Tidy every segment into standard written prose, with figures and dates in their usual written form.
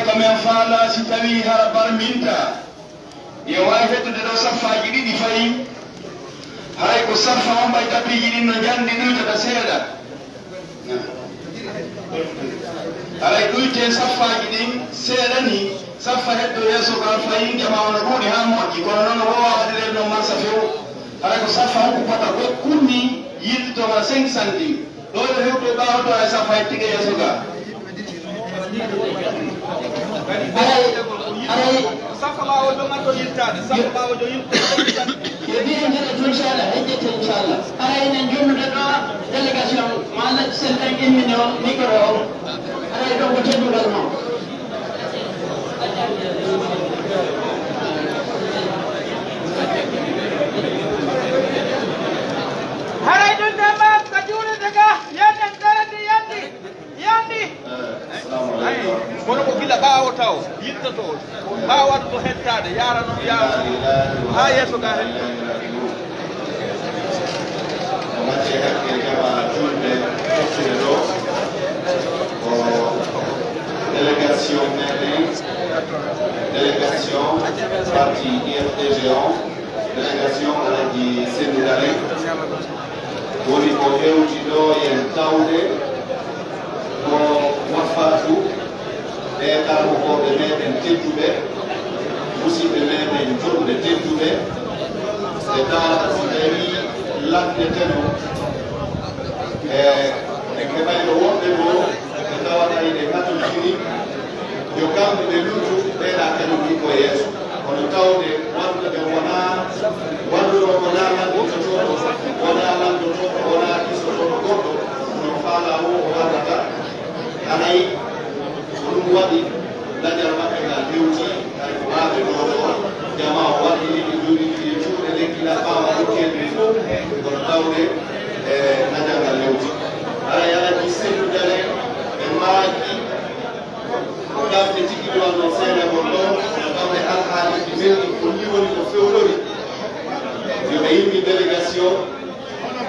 كما فعل ستويها برمينتا يواجه تدرس صفا جديد فاي هاي كصفا ما يتبيجي نجان دينو تدسيرا هاي كويتين صفا جديد سيرني صفا هدو يسوع فاين جماعة نقولي هم يقولون هو أدري إنه ما سفيو هاي كصفا هو كبتا كوني يلتو ما سين سندي لو يهودو باهدو هاي صفا يتيجي يسوع safa bawo do ma to yiltade safa bawo do yiltade yedi ngene inshallah hejjete inshallah ara enen jumnude ɗo délégation malla seltan immine on micro o ara ɗo ko teddugal noon haray ɗum dema ko juulide ga yanden garandi yandi kono ko gila ɓaawo taw yitta to ɓaawata to hettade yarano ha yeeso ga hen délégation parti IFDG1 délégation alaji sénégalais woni ko hewtiɗo yen tawde ko wafatu e karmokoɓe meɗen tedduɓe musidɓe meɗen jonɓe tedduɓe e tawata so tawi laddeteno e keɓayno wonɓe ɗo e tawata ine gatotiri yo kamɓe ɓe lutu ɓeɗa kañumɗi ko yeeso kono tawde wanduɓe wona wanduɗo wona landototoɗo wona landotoɗo wona isotoɗo goɗɗo no faala o o waɗata anayi ko ɗum waɗi dañal maɓɓe ngal hewti hay ko ɓaaɓe ɗoɗo jama o waɗi ɓe joɗiɗi juuɗe lekkila ɓawa dokkede fof kono tawde e dañal ngal hewti ara yalaji seddudere ɓe maaki ko ɗamde tigi ɗowanno sénégal ɗo no ɗamde alhaaliɗi melɗi ko ni woni ko fewlori yoɓe yimmi délégation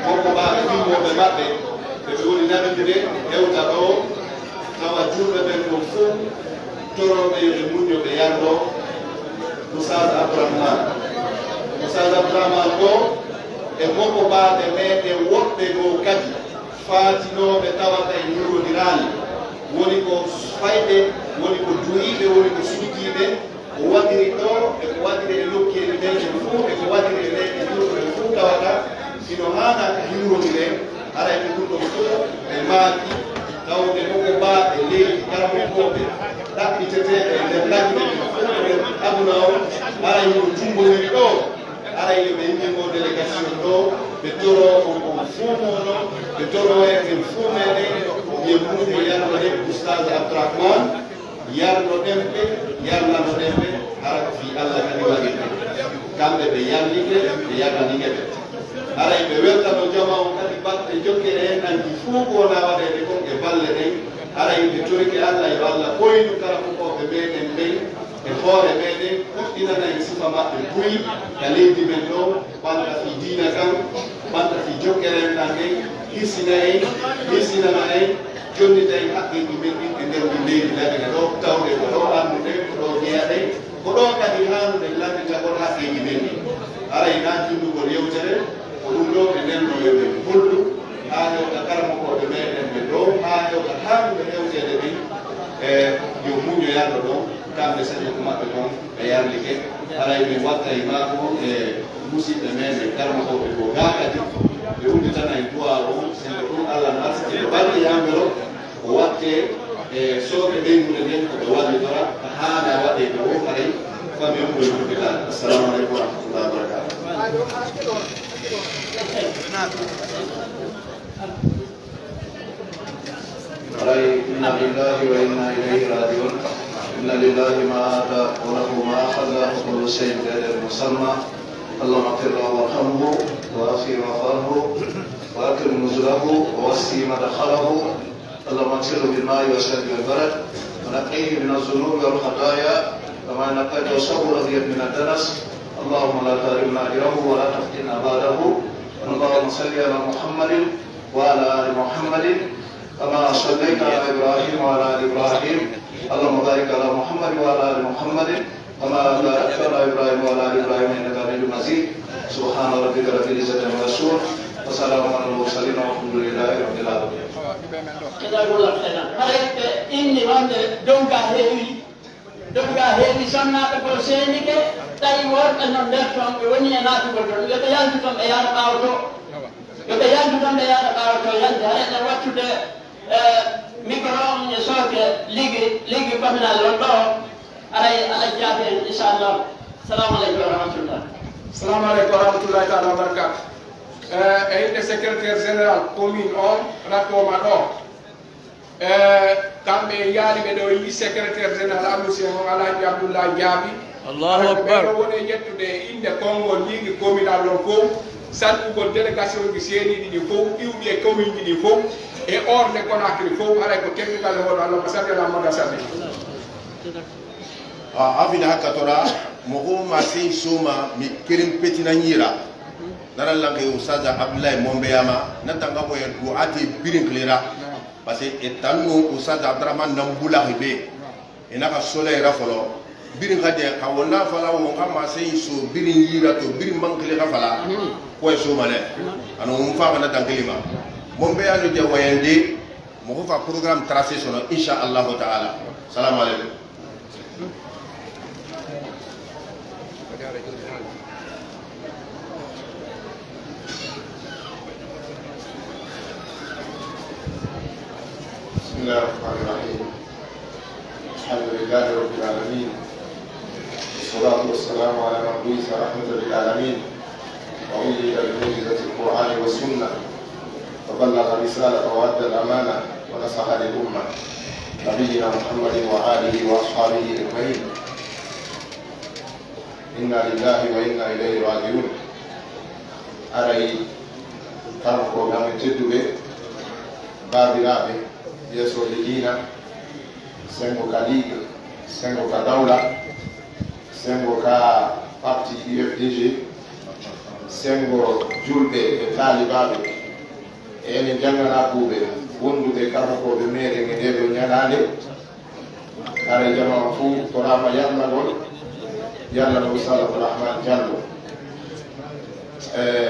wonko ɓaaɓe fimmoɓe maɓɓe ɓe woni naɓedire hewta ɗo tawa julɓe ɓen ko fof toroɓe yoɓe muño ɓe yanndo Oustaz Abdourahmane ɗo e wonko ɓaaɓe meɗen woɗɓe ɗo kadi faatinoɓe tawata e ñurodirani woni ko fayɓe woni ko duyiɓe woni ko suudiɓe ko waɗiri ɗo e ko waɗiri e lokkeli meɗen fof e ko waɗiri e leyɗe juuɗe fof tawata ino hana yurodiren arayɓe ɗum ɗon fof e maaki tawde koko baaɓe leydi karamokoɓe ɗaɓɓiteteɓe e nder lagɗe aduna o ara yimo jumbo woni ɗo ara yoɓe yimmimo délégation ɗo ɓe toro on fuumono ɓe toro en fuu meɗen ye muɗo yarnoɗen Oustaz Abdourahmane yarnoɗenɓe yarnanoɗenɓe ara ko fi Allah kadi waɗirɓe kamɓe ɓe yarniɓe ɓe yarnaniɓeɓe aray ɓe weltano jama on kadi batte jokkere hen anndi fuu ko wona waɗede kon e balle ɗen aray ɓe torike Allah yo Allah ɓoynu kala fofoɓe meɗen ɓen e hoore meɗen puɗɗinana en sifa maɓɓe buyi ka leydi men ɗo ɓanta fi diina kan ɓanta fi jokkere en ɗan ɗen hirsinana en jonnita en haqqeji men ɗin e nder ɗi leydi ladene ɗo tawde ko ɗo anduɗen ko ɗo jeyaɗen ko ɗo kadi hannuɗen landita kon haqqeji men ɗin aray na jundugol yewtere ko ɗum ɗo ɓe nenno yoɓe hollu ha hewta karmokoɓe meɗen ɓe ɗo ha hewta hannuɓe hewtede ɗin e yo muño yarno ɗon kamɓe saɗi ko maɓɓe ɗon ɓe yarlike aray min watta e maako e musidɓe meɗen karmokoɓe ko ga kadi ɓe udditana e duwa o sende ɗum Allah no arsiti ɓe ɓalli yamiro o watte e sooɓe ɓeynude nden koɓe wallitora hana waɗede o aray fami umɓe ɗuɗital assalamu aleykum wa rahmatullah wa barakatuh إنا لله وإنا إليه راجعون إن لله ما آتى وله ما أخذ وكل شيء بأجل مسمى اللهم اغفر له وارحمه وأخي وغفره وأكرم نزله ووسع مدخله اللهم اغسله بالماء والثلج والبرد ونقيه من الذنوب والخطايا كما نقيت وصبر الأبيض من الدنس اللهم لا تحرمنا أجره ولا تفتنا بعده اللهم صل على محمد وعلى آل محمد كما صليت على إبراهيم وعلى آل إبراهيم اللهم بارك على محمد وعلى آل محمد كما باركت على إبراهيم وعلى آل إبراهيم إنك حميد مجيد سبحان ربك رب العزة عما يصفون وسلام على المرسلين والحمد لله رب العالمين. Jazakumullah khairan. Hare inni wonde donga heewi sonnaɓe ko seenike tawi worɓe noon nder toon ɓe woni e naatugol toon yoɓe yaltu toon ɓe yaara ɓaawo to yoɓe yaltu toon ɓe yaara ɓaawo to yalde haɗeɗen wattude micro on e sooke liggi communal on ɗo aray ala jaabe en inchallah. Assalamu aleykum wa rahmatullah. Assalamu aleykum wa rahmatullahi taala wa barakatu. E inde secrétaire général commune on rattoma ɗo kamɓe yaari ɓe ɗo yi secrétaire général amusie on Alhaji Abdoulaye Diaby. Allahu akbar. ɓeɗo woni yettude inde konngol ligue communal on fof salɓugol délégation ji seeniɗi ɗi fof iwɗi e commune ji ɗi fof e orne Conakry fof aray ko technical hoɗo Allah ko salli ala moda salli. Afina hakatora mogo ma sei soma mi kerim petina nyira nana lanke usaza Abdoulaye Mombeyama natanga boyen ko ati birin klera parce que etanu usaza Abdraman Nambula hibe enaka soleil rafolo birin khade kawona fala wo ngama sei so birin yira to birin mankle rafala ko so male anu umfa na tangelima Mombeyano je wayende mogo fa programme tracé sono insha Allah taala. Salam alaikum. بسم الله الرحمن الرحيم الحمد لله رب العالمين والصلاة والسلام على مبعوث رحمة للعالمين وأيد بمعجزة القرآن والسنة وبلغ الرسالة وأدى الأمانة ونصح للأمة نبينا محمد وآله وأصحابه أجمعين. إنا لله وإنا إليه راجعون. أري كرمكم من جدوبه بابرابه yeso ligina sengo ka ligue sengo ka dawla sengo ka parti UFDG sengo julɓe e taalibaɓe e ene jangana kuuɓe wondude karmakoɓe mere nge nde ɗo ñalande ara jamama fou torama yarnagol yalla no Oustaz Abdourahmane Diallo.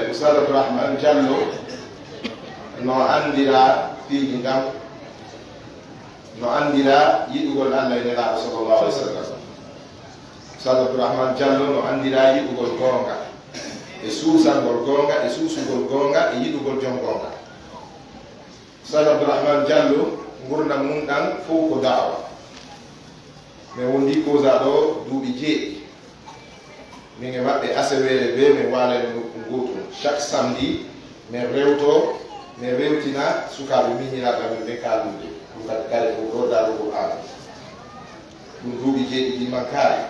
Oustaz Abdourahmane Diallo no andira piiji ngam no andira yiɗugol Allah e nelaɗo sallallahu alaihi wasallam. Oustaz Abdourahmane Diallo no andira yiɗugol gonga e suusangol gonga e suusugol gonga e yiɗugol jom gonga. Oustaz Abdourahmane Diallo gurdam mum ɗan fof ko da'wa mi wondi causa ɗo duuɓi jeeɗi min e maɓɓe asewere be min walene nokku gotum chaque samedi min rewto min rewtina sukaɓe miñiraɓe amen ɓe kalude ɗum kadi kare fof ɗo darugo an ɗum duuɓi jeeɗi ɗi mankari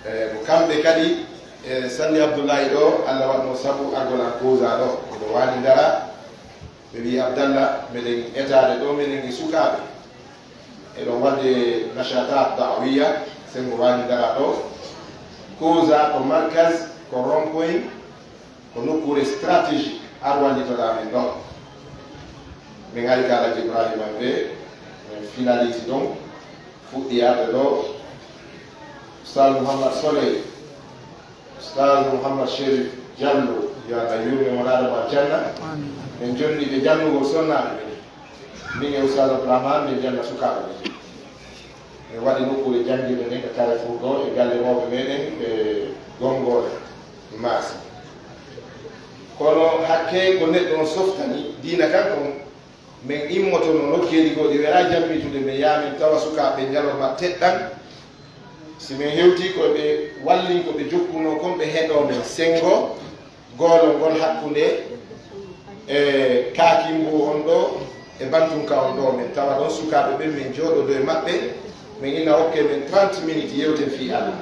ko kamɓe kadi e Sanni Abdoulaye ɗo Allah waɗno sabu argol an causa ɗo oɗo wani dara ɓe wi Abdallah meɗen etade ɗo minen e sukaɓe eɗon wadde nachatat dawiya sengo wani dara ɗo causa ko markaz ko rond point ko nokkure stratégique ar wallitoɗa men ɗon min ari ka Alhaji Ibrahima ɓe min finalise ɗon fuɗɗiyade ɗo Oustaz Mouhammad Soleil Oustaz Mouhammad Chérif Diallo yo Allah yurmi monaɗoma janna min jonni ɓe jannugol sonnaɓe ɓe min e Oustaz Abdourahmane min janna sukaɓe ɓe min waɗi nokkure jangirde nden ko Carrefour ɗo e galle mawɓe meɗen e gongole maasi kono hakke ko neɗɗo on softani diina kan kon min immoto no nokkeji goo ɗi wera jammitude mi yamin tawa sukaɓe jalorma teɗɗan si min hewti koɓe wallin koɓe jokkuno kon ɓe heɗo men sengo goolo ngol hakkude e kaakimbo on ɗo e bantunka on ɗo min tawa ɗon sukaɓe ɓe min jooɗodo e maɓɓe min ina hokke min 30 minutes yewten fi Allah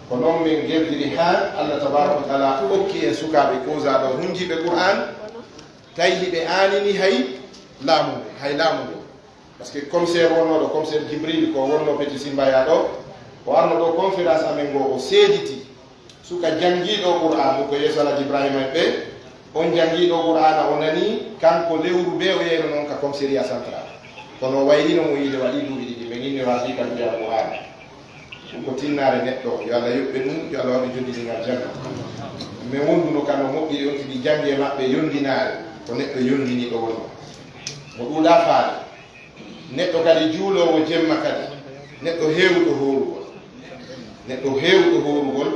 ko noon min gerdiri ha Allah tabaraka wa taala hokki en sukaɓe causa ɗo hunjiɓe Qur'an tawi hiɓe anini hay laamu ndu par ce que commissaire wonnoɗo commissaire Djibril ko wonno Petit Simbaya ɗo o arno ɗo conférence amen ngo o seediti suka jangiɗo Qur'an ɗum ko yeeso Alhaji Ibrahima ɓe on jangiɗo qur'ana o nani kanko lewru be o yeyno noon ka commissariat central kono wayrino mo yiide waɗi duuɓi ɗiɗi ɓe inni wasi kam mbiya qur'ana ɗum ko tinnare neɗɗo yo Allah yoɓɓe ɗum yo Allah waɗi jondiɗingal janna mais wonduno kam no moƴƴiri on tiɗi jangue maɓɓe yondinare ko neɗɗo yondini ɗo wonno mo ɗuuɗa faade neɗɗo kadi juulowo jemma kadi neɗɗo heewɗo horugol neɗɗo heewɗo horugol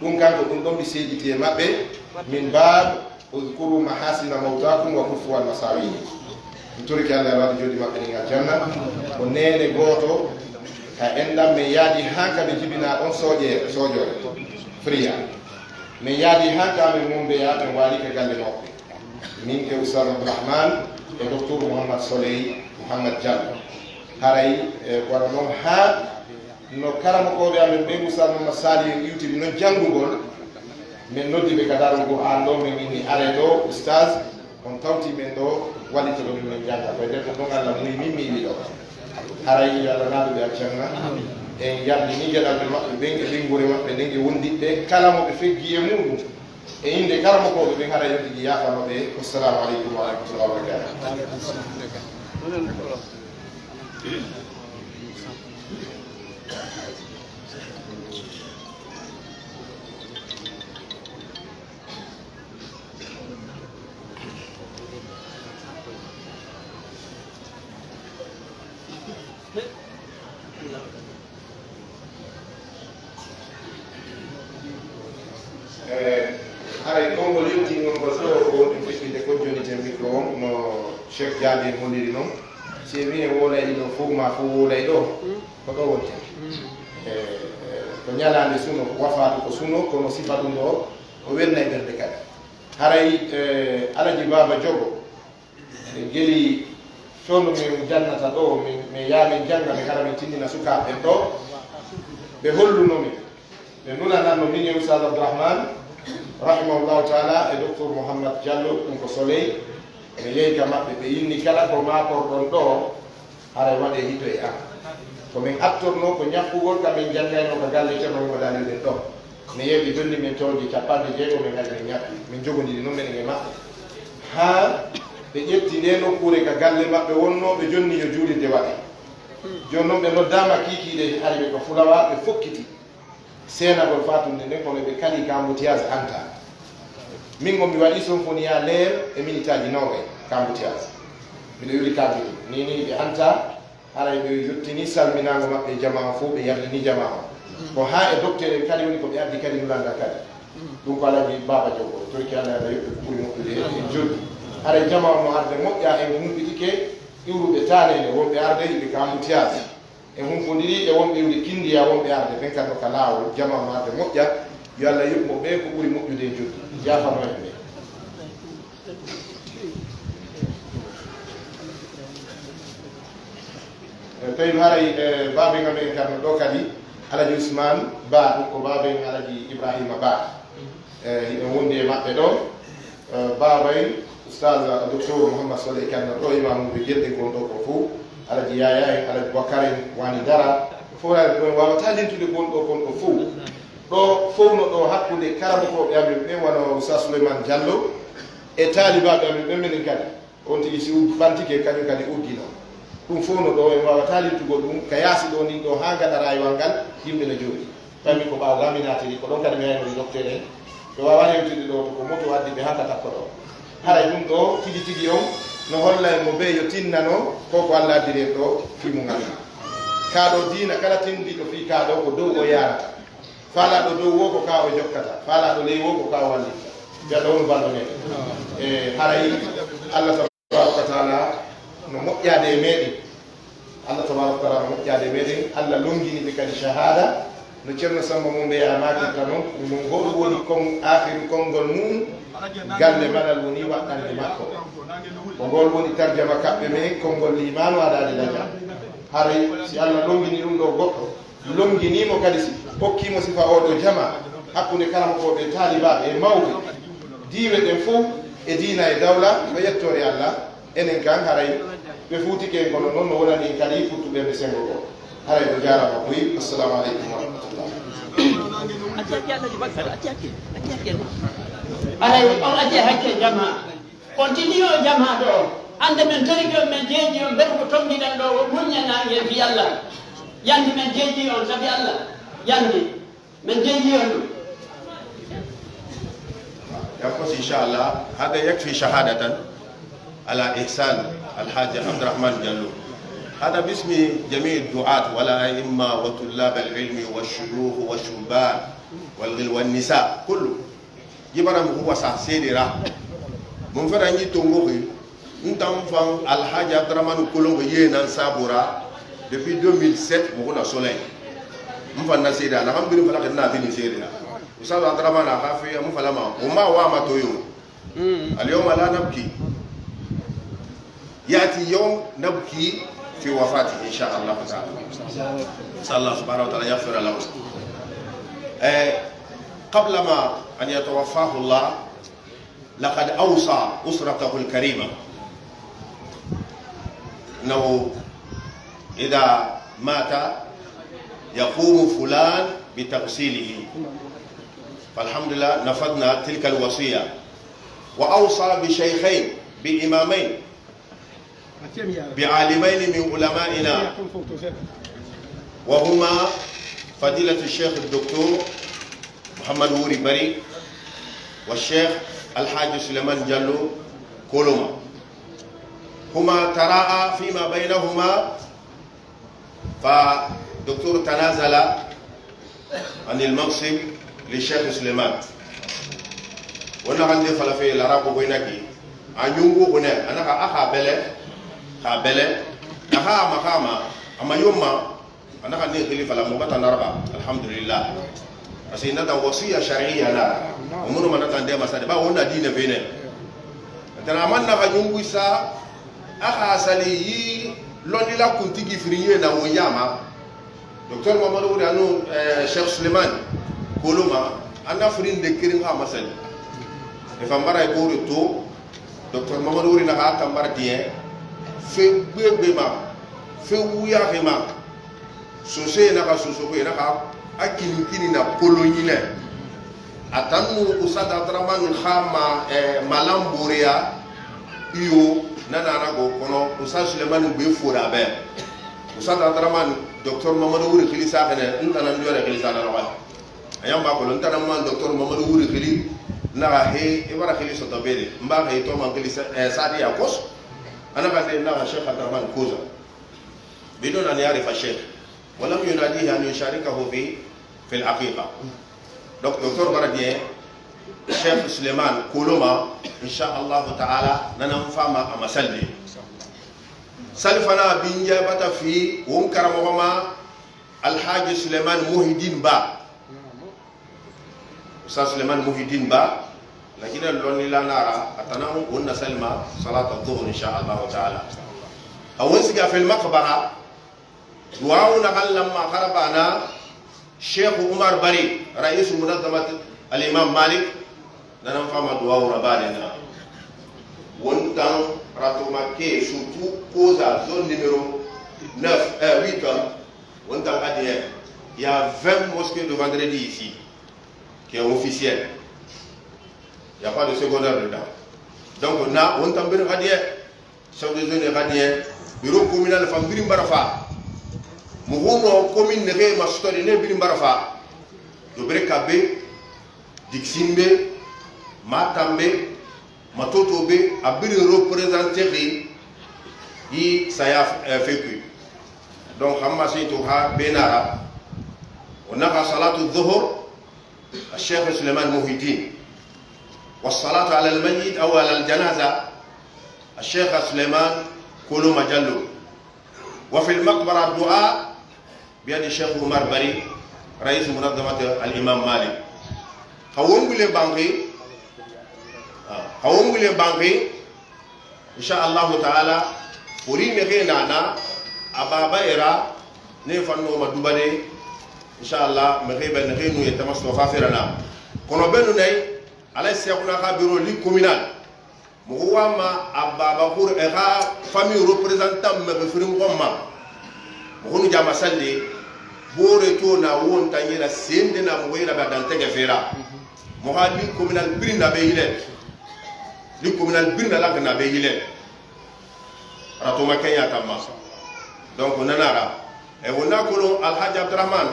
ɗum kanko ɗum ɗon mi seediti e maɓɓe min baab uzkuru mahasina mawtakum wa kufu al masawihi mi toriki Allah e waɗi jodi maɓɓe ɗi ngal janna ko nene gooto ka enɗam min yaadi hanka ɓe jibina ɗon soojore fria min yaadi hanka min mumbeya min waali ka galle maɓɓe min e oustad abdourahmane e docteur mouhammad soleil mouhammad diallo haray wara noon ha no karamakoɓe amen ɓe oustad mouhammad sali en iwtiri noon janngugol min noddiɓe ka darugol an ɗo min inni are ɗo oustage on tawti men ɗo wallitoɗo min min jangga koye nden ɗon Allah muy min mi yiɗi ɗo haray yo Allah naɓeɓe accanna en yardini geɗalɓe maɓɓe ɓen e ɓingure maɓɓe nden e wondiɓɓe kala moɓe feggi e muɗum e inde karamakoɓe ɓen haɗa yottigi yafanoɓe wassalamu aleykum wa rahmatullah wa barakatuh. haray konngol yettingol ngol ɗo ko wonɗum feƴƴide ko jonite micro on no chef jaabi holliri noon si wi e wolay ɗo fof ma fof wolay ɗo ko ɗo wonte ko ñalande suno ko wafatu ko suno kono sifa ɗum ɗo o welna e ɓerde kadi haray alaji baba jogo e gueli fewno min jannata ɗo min yaamin janga mi hara min tinnina sukaɓe ɗo ɓe hollunomin ɓe nunananno min e oustad abdourahmane rahimahullahu taala e docteur mouhammad diallo ɗum ko soleil ɓe yeeyi ka maɓɓe ɓe inni kala ko makorɗon ɗo haray waɗe hito e am komin attorno ko ñakkugol kamin janngayno ko galle ceerno momadani ɗen ɗo mi yeeɓi jonni min tolji 60 min gari min ñakki min jogodiri noon menen e maɓɓe ha ɓe ƴetti nde nokkure ka galle maɓɓe wonnoɓe jonni yo juulirde waɗe joni noon ɓe noddama kikiɗe hari ɓe ko fulawa ɓe fokkiti senagol fatumde nden kono ɓe kali ka embouteillage anta min o mi waɗi symphonia leer e minute aji 9 kambouteillage mbiɗo yuri kabbi ɗum nini ɓe anta haray ɓe yettini salminago maɓɓe jama o fof ɓe yardini jama o ko ha e docteur en kadi woni koɓe addi kadi nulanda kadi ɗum ko alaji baba jogo torki ala ala yoɓɓe ko ɓuuri moƴƴude en joddi haray jama o no arde moƴƴa en humɓitike iwruɓe tanede wonɓe arde yiɓe ka embouteillage e humfodiri e wonɓe iwde kindiya wonɓe arde ɓen kadi no ka laawol jama o no arde moƴƴa yo Allah yoɓmo ɓe ko ɓuuri moƴƴude en joddi jafano en ɓe tawi mi haray babe ngam en karno ɗo kadi alaji ousmane ba ɗum ko babe en alaji ibrahima ba hiɓe wondi e maɓɓe ɗo baba en oustage docteur mouhammad soley karno ɗo imamuɓe guelɗe gon ɗo ko fof alaji yaya en alaji bakar en wani dara fof ɗon wawata lintude gonɗo kon ɗo fof ɗo fof no ɗo hakkude karamokoɓe amen ɓen wano oustaz souleymane diallo e taalibaɓe amen ɓen menen kadi on tigui si ɓantike kañum kadi uggino ɗum fof no ɗo en wawata lintugo ɗum ka yaasi ɗo nin ɗo ha gaɗa rayuwal ngal yimɓe no jooɗi tami ko ɓaw laminatiri ko ɗon kadi mi yaynori docteur en ɓe wawa hewtude ɗo to ko moto addi ɓe hanka takko ɗo haray ɗum ɗo tigi tigi on no holla en mo ɓe yo tinnano koko Allah addiri en ɗo fimu ngal kaɗo diina kala tindiɗo fi kaɗo ko dow o yarata faalaɗo dow wo ko ka o jokkata faalaɗo ley wo ko ka o wallitta mbiyaɗo wonu ballo men e haray Allah tabaraka taala no moƴƴade e meɗen Allah tabaraka taala no moƴƴade e meɗen Allah longini ɓe kadi shahada no ceerno samba mum ɓeya makirta noon ɗum hoɗum woni kon akhiru konngol mum galle manal woni waɗɗande makko ko ngol woni tarjama kaɓɓe men konngol limanu aɗade daña haray si Allah longini ɗum ɗo goɗɗo longinimo kadi si hokkimo sifa oɗo jama hakkude karamokoɓe taalibaɓe e mawɓe diiwe ɗen fof e diina e dawla ko yettore Allah enen kan haray ɓe fuutike kono noon no wonani kadi futtuɓe ɓe sengo ko haray ɗo jarama koyi assalamu aleykum wa rahmatullah aray on aje hakke jama continue jama do ande men torigo men jeeji on ber ko tomdiɗen ɗo o muñana e fi Allah yandi men jeeji on sabi Allah yandi men jeeji on ɗum يقول إن شاء الله هذا يكفي شهادة على إحسان الحاج عبد الرحمن جلو هذا باسم جميع الدعاة والأئمة وطلاب العلم والشيوخ والشبان والنساء كله جبنا هو سيدي راه من فرنجي تونغوي نتام فان الحاج عبد الرحمن كولونغ يينا سابورا depuis 2007 مغنا سولين مفنا سيدا انا هم بيرم فلاك نافي سيدا وصل عبد الرحمن اخافي مفلما وما وما تويو اليوم لا نبكي ياتي يوم نبكي في وفاته ان شاء الله تعالى نسال الله سبحانه وتعالى يغفر له قبل ما ان يتوفاه الله لقد اوصى اسرته الكريمه انه اذا مات يقوم فلان بتغسيله فالحمد لله نفذنا تلك الوصيه واوصى بشيخين بامامين بعالمين من علمائنا وهما فضيلة الشيخ الدكتور محمد وري بري والشيخ الحاج سليمان جلو كولوما هما تراءى فيما بينهما فدكتور تنازل عن المنصب للشيخ سليمان وانا عندي فلافي العراق وبينكي عن يونغو هنا انا اخا بله خابله اخا مقاما اما يوما انا عندي خليفه لما بتا نربا الحمد لله بس ان ده وصيه شرعيه لا ومنو من تندي مساد با ونا دين بينه تنا من نا يونغو سا اخا سالي لوني لا كنتي غفريه نا وياما دكتور محمد وري انو شيخ سليمان كولوما انا فرين de kirin ha masal e fambara ko to docteur Mamadou Wuri na ha tambara dien fe bebe ma fe wuya fe ma sose na ka soso ko na ka akini kini na polonyine atanu usada traman khama malamburia iyo nana na go kono usa Suleiman be fura be usada traman docteur Mamadou Wuri khilisa khane ntana ndore khilisa na wa ayamba ko ntana man docteur Mamadou Wuri khili na he ibara khilisa tabele mba he to man khilisa sadi ya kos أنا قد إنها الشيخ عبد الرحمن كوزا بدون أن يعرف الشيخ ولم يناديه أن يشاركه في العقيقة دكتور برديه الشيخ سليمان كولوما إن شاء الله تعالى ننفع مع مسلي سلفنا بنجابة في ومكرمهما الحاج سليمان محي الدين با أستاذ سليمان محي الدين با لكن اللون لا نرى أتناهم قلنا سلمى صلاة الظهر إن شاء الله تعالى أونسك في المقبرة دعاونا قال لما خربنا الشيخ عمر بري رئيس منظمة الإمام مالك ننفهم دعاو رباننا ونتم راتوما كي سوتو كوزا زون numéro 9 8 ونتم قد il y a 20 mosquées de vendredi ici qui est officielle. Il n'y a pas de secondaire dedans. Donc, on a un peu de chef de zone radien, bureau communal de femmes Birimbarafa. Mourouno, commune de Mastori, Birimbarafa. De Brekabe, Diximbe, Matambe, Matotobe, a bien représenté qui ça a fait plus. Donc, Hamassi Touha, Benara, on a Salatou Dhuhr, Cheikh Suleiman Mouhidine. والصلاة على الميت أو على الجنازة الشيخ سليمان كولوما جلو وفي المقبرة الدعاء بيد الشيخ عمر بري رئيس منظمة الإمام مالك هون بلي بانغي إن شاء الله تعالى فرين غينانا أبابا إرا نفنو مدوباني إن شاء الله مغيبا نغينو يتمسوا فافرنا كونو بنو ناي على سيكون خبيرو لي كومينال مغوما ابابا خور اخا فامي ريبريزانتام مغفرين غوما مغونو جاما سالي بوريتو نا وون تانيلا سيندنا مغيرا بدان تيغفيرا moha li communal birna be yile li communal birna la na be yile rato ma kenya tamma donc nanara e wona ko alhaji abdurrahman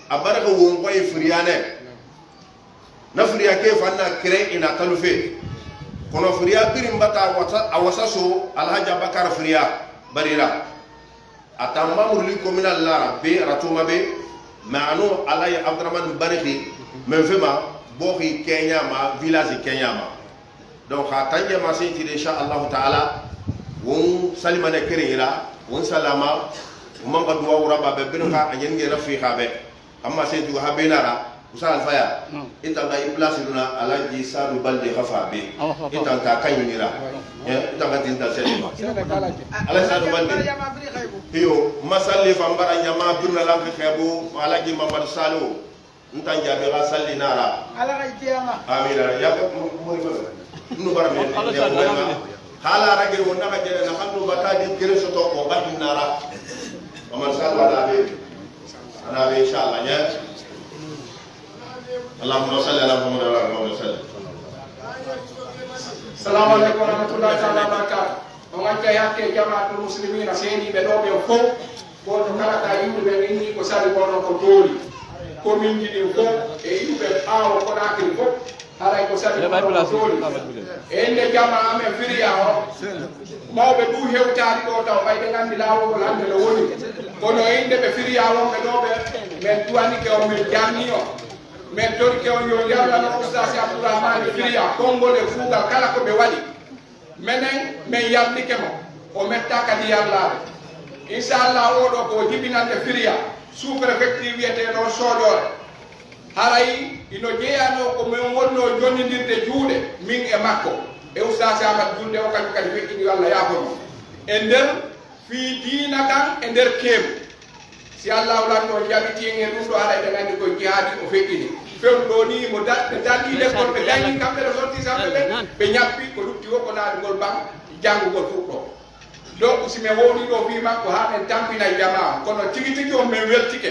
abaraka wo ngoy furiyane na furiya ke fanna kire ina talufe kono furiya birin bata awasa so alhaji abakar furiya barira atamma murli communal la be ratuma be maano alay abdurrahman bariki men fema boki kenya ma village kenya ma donc ha tanje ma senti insha Allah taala won salimane kirira won salama man ga duwa wura ba be bin ka anyen ngi rafi khabe amma senti ha benara usal faya ita ga place duna alaji sadu balde khafa be ita ka kanyira ita ga tinta selima ala sadu balde hiyo masalli fambara nyama birna lambe khebo alaji mamad salu ntan jabe ga salli nara ala ga tiyama amina ya ko mo no bara me hala ragir wonna ga jere na xandu batadi gere soto ko batti nara mamad salu ana be inshallah ya Allahumma salli ala Muhammad wa ala alihi wa sallam. Assalamu alaikum warahmatullahi wabarakatuh. Mangaka yake jamaatul muslimin aseni be do be fo ko to kala ta yimbe be ni ko sali ko no ko tori ko min jidi ko e yimbe awo ko na ki ko haray ko sali ko tori ende jamaa me firiya o mawbe du hewtaari do taw bay de ngandi lawo ko lande lo woni kono inde be firiya o be do be men duani ke o men jamni o men tori ke on yo yalla no ustaz Abdourahmane firiya kongole fuga kala ko be wadi menen men yamni ke mo o metta kadi yalla inshallah o do ko jibinande firiya sous préfecture wiete no sodore haray ino jeyano ko men wonno jonnidirde juude min e makko e ustaz Ahmad Julde o kadi fekkini walla yafono e nder fi diina kan e nder keem si Allah wala no jabiti en dum do haray de ngandi ko jihaadi o fekkini fem do ni mo dadi le ko be dani kambe le sorti sambe be nyappi ko lutti ko na gol bang jangu gol fukko donc si me woni do fi makko ha men tampina jama kono tigi tigi o men weltike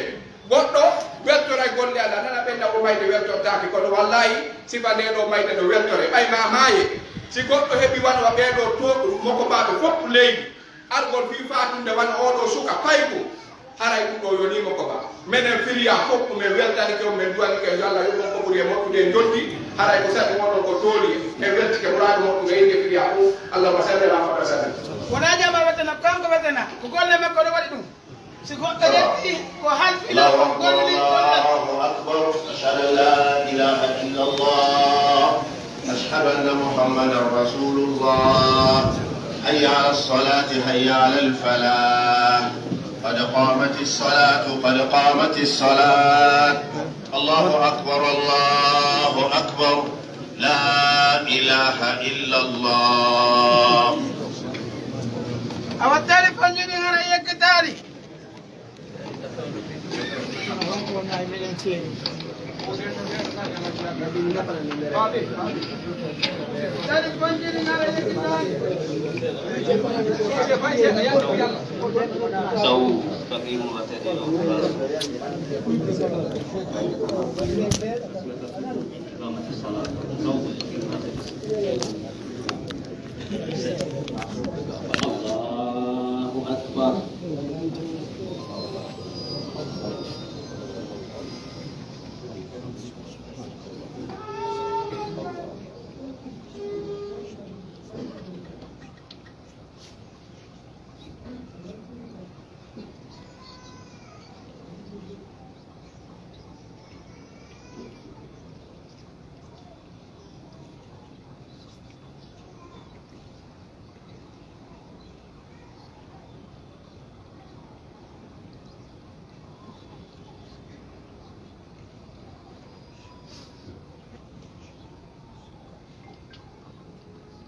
goddo weltore golle ala nana be dawo mayde welto taaki kono wallahi sifa de do mayde do weltore bay ma maaye si goddo hebi wan wa be do to moko baabe fop leydi argol fi fatunde wan o do suka payko haray ko yoni moko ba menen firiya fop me weltani ko men duani ko yalla yo ko buri mo de dotti haray ko sabi wono ko toli e weltike murado mo ko yende firiya ko Allah wasalla ala Muhammad sallallahu wona jama wetena kanko wetena ko golle makko do wadi dum si goddo yetti ko halfila ko golli Allahu akbar ashhadu an la ilaha illa Allah ashhadu anna Muhammadar rasulullah hayya ala as-salati hayya ala al-falah قد قامت الصلاة قد قامت الصلاة الله أكبر الله أكبر لا إله إلا الله أو التليفون جدي هريك تاري الله أكبر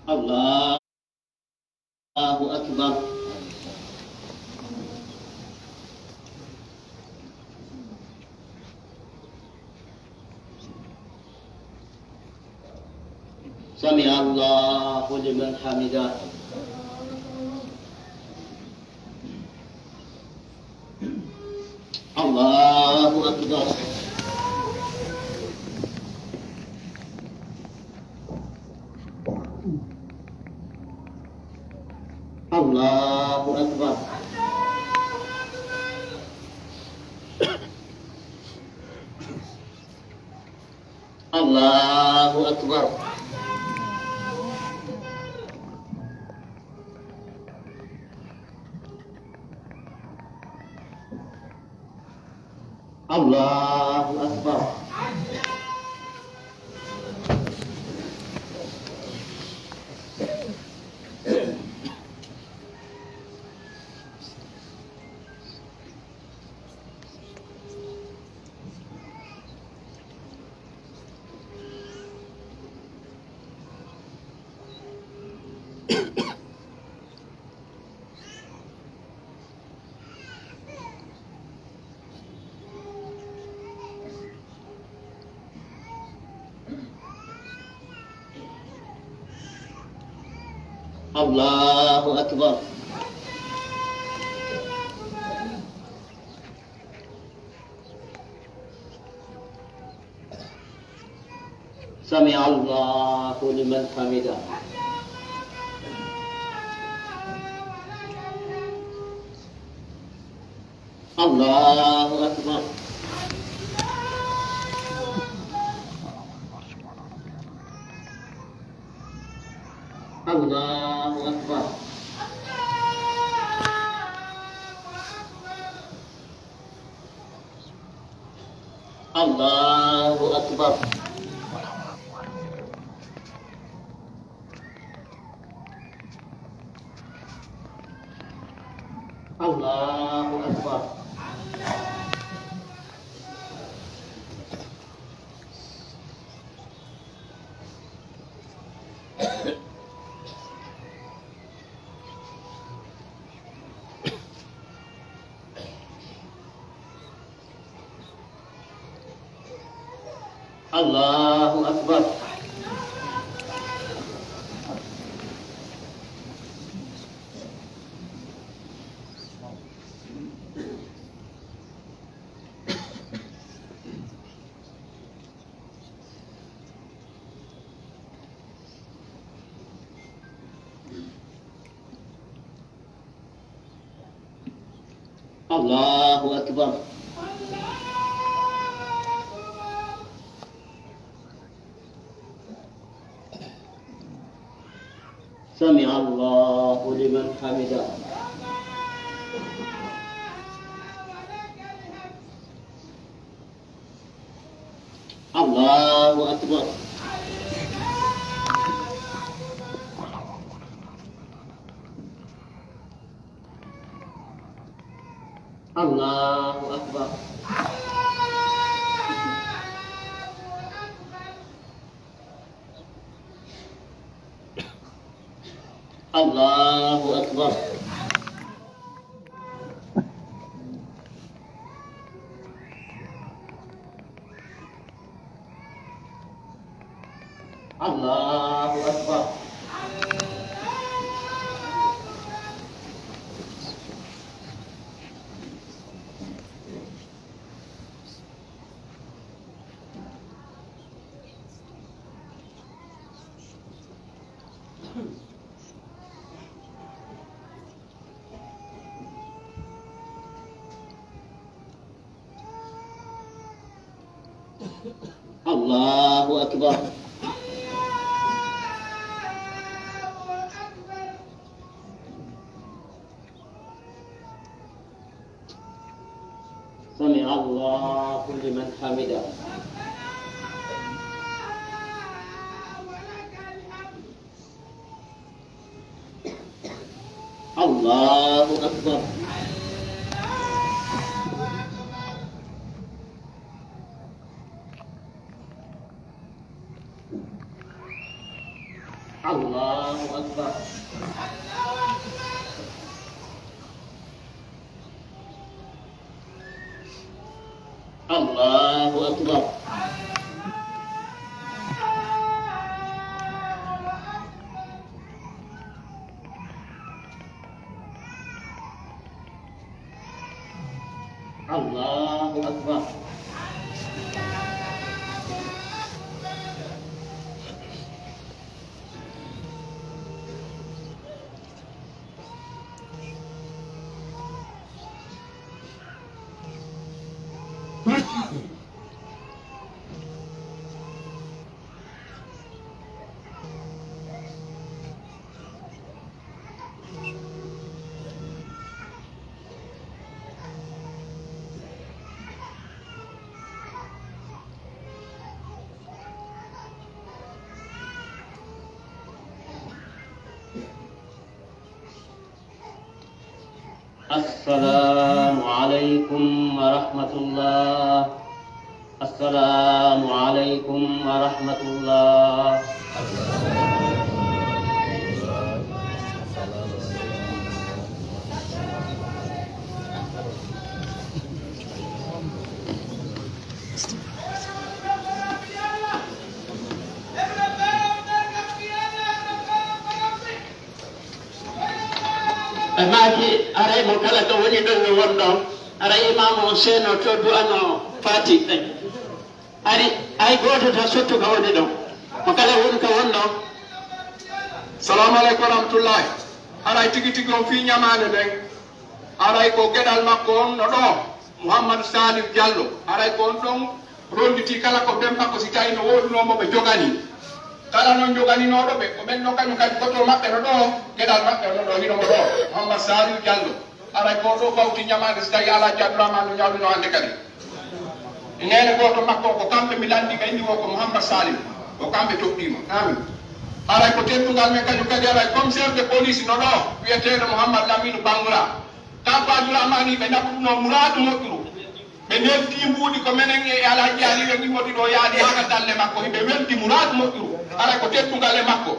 الله أكبر سمع الله لمن حمده الله أكبر أكبر الله أكبر الله أكبر سمع الله لمن حمده الله أكبر الله أكبر الله أكبر الله أكبر الله أكبر الله أكبر سمع الله لمن حمده الله أكبر الله أكبر الله أكبر الله أكبر الله أكبر سمع الله لمن حمده الله أكبر الله أكبر الله أكبر الله أكبر السلام عليكم ورحمة الله. السلام عليكم ورحمة الله. Maki aray mo kala to woni don no wondo aray imam o seno to du ano fati ari ay goto ta sotto ka woni do mo kala woni ka wondo. Assalamu alaikum warahmatullahi. Aray tigi tigi on fi nyamane den aray ko gedal makko on no do Muhammad Salim Diallo aray ko on don ronditi kala ko bemba ko si tawi no woduno mo be jogani kala non jogani no do be ko ben no kanyum kadi koto mabbe no do gedal mabbe no do hino mo do Muhammad Salim Diallo aray ko do bawti nyamade si tawi ala Abdourahmane no nyawdo no hande kadi nene goto makko ko kambe mi landi kay ndi ko Muhammad Salim o kambe tobdima amin. Aray ko tentugal men kanyum kadi aray commissaire de police no do wiyetedo Muhammad Lamine Bangoura tamba Abdourahmane be nabuno muradu modduru be nelti mbuudi ko menen e Alhaji Ali wi wodi do yaadi haka dalle makko be welti muradu modduru aray ko tentugal e makko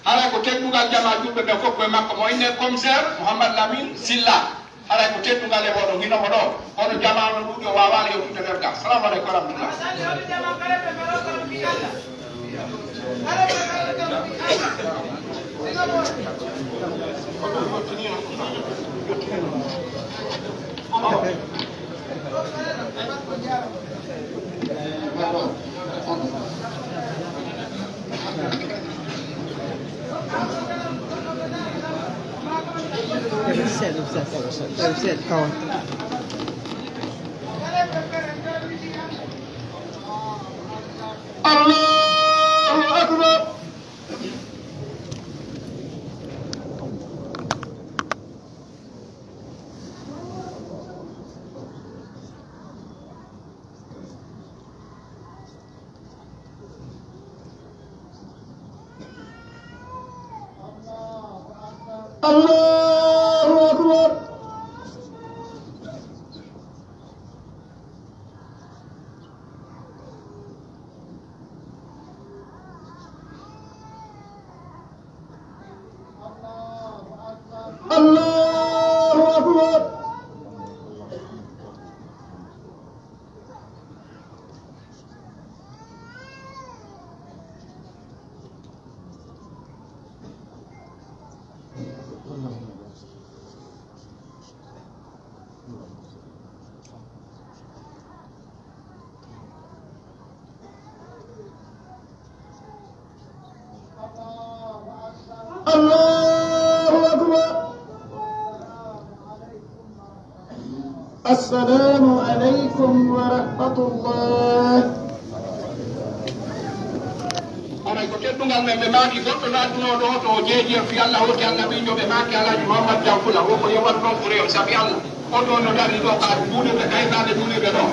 aray ko tentugal jama jurbe be foppo e makko mo ine commissaire Muhammad Lamine Silla aray ko tentugal e wodo hino mo do odo jama no dudi o wawali e tude derga. Assalamu alaikum warahmatullahi. Allahu Akbar. Allahu Akbar. Allahu Akbar. Allahu Akbar. Assalamu alaikum warahmatullahi. Aray ko teddungal men be maki goddo laatuno do to jeeji fi Allah hoti Allah bi jobe maki Alhaji Muhammad Diankula o ko yewat non ko rew sabi Allah o do no dari do ka duude be kaynade duude be do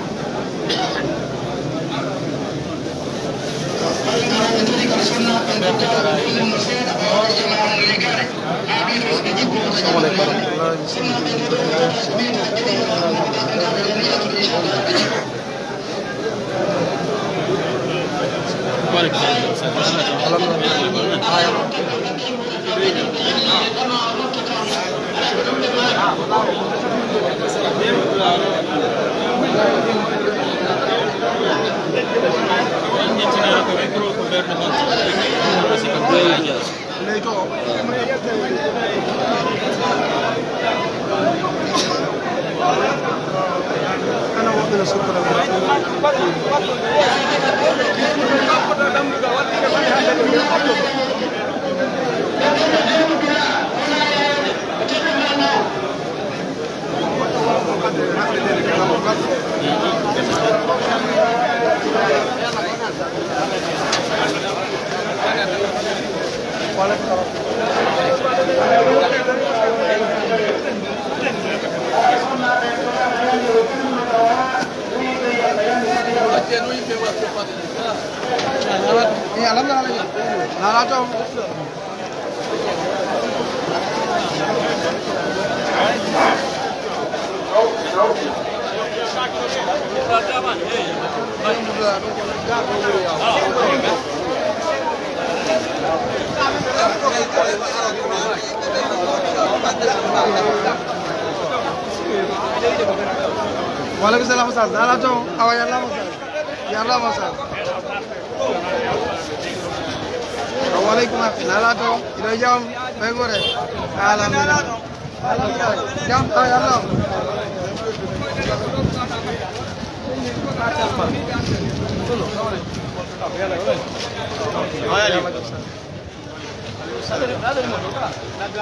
Waalaikumsalam Ustaz. Nala chong awa yalla Ustaz. Yalla Ustaz. Waalaikum nala chong ilo jam begore. Alhamdulillah. Jam yalla. Ada